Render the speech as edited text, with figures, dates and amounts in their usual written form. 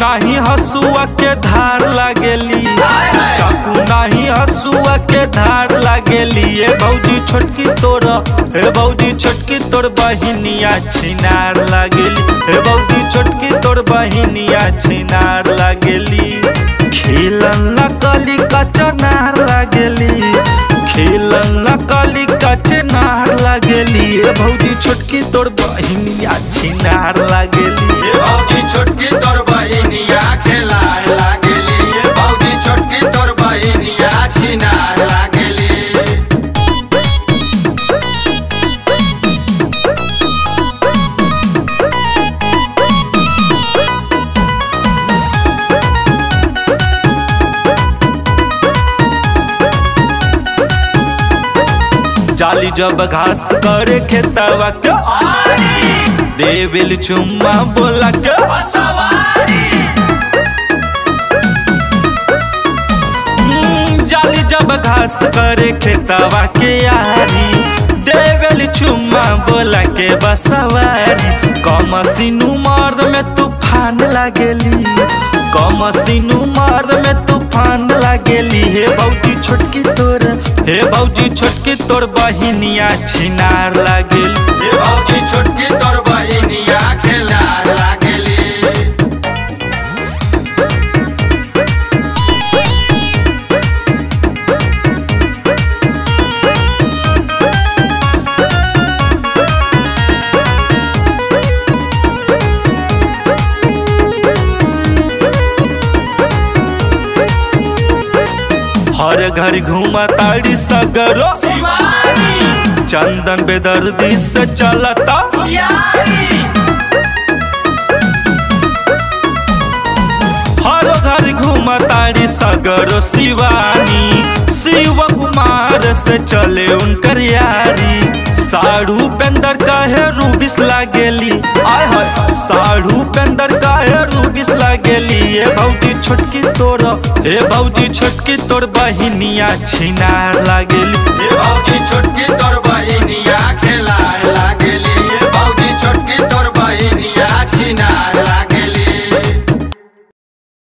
नाही हसुआ के धार लागेली, चाकू नाही हसुआ के धार लागेली। ए भौजी छोटकी तोर, हे भौजी छोटकी तोर बहिनिया छिनार लागेली, हे भौजी छोटकी तोर बहिनिया छिनार लागेली। खेलन न कली कचनार लागेली, खेलन न कली कचनार लागेली। ए भौजी छोटकी तोर बहिनिया छिनार लागेली, ए भौजी छोटकी तोर बहिनिया खेलाए लागेली, ए भौजी छोटकी तोर बहिनिया छिनार लागेली। जाली जब घास करे खेतवा के देवेल चुम्मा बोला के जाली जब घास करे खेतवा के यारी देवेल चुम्मा बोला के बसवारी। कमसिनु मर्द में तूफान लागेली, कमसिनु मर्द में तूफान लागेली। हे भौजी छोटकी तोर, हे भौजी छोटकी तोर बहिनिया छिनार लागेली, ए भौजी छोटकी तोर बहिनिया खेलाए लागेली। हर घर घूमा ताड़ी सगरो चंदन बेदर्दी से चलता। हर घर घूमा ताड़ी सगरो शिवानी, शिव कुमार से चले उनकर यारी। साढ़ू पेंदर काहे रूबिस लागेली, आय हाय साढ़ू पेंदर काहे रूबिस लागेली। ए भौजी छोटकी तोर, हे भौजी छोटकी तोर बहिनिया छिनार लागेली, ए भौजी छोटकी तोर बहिनिया खेलाए लागेली।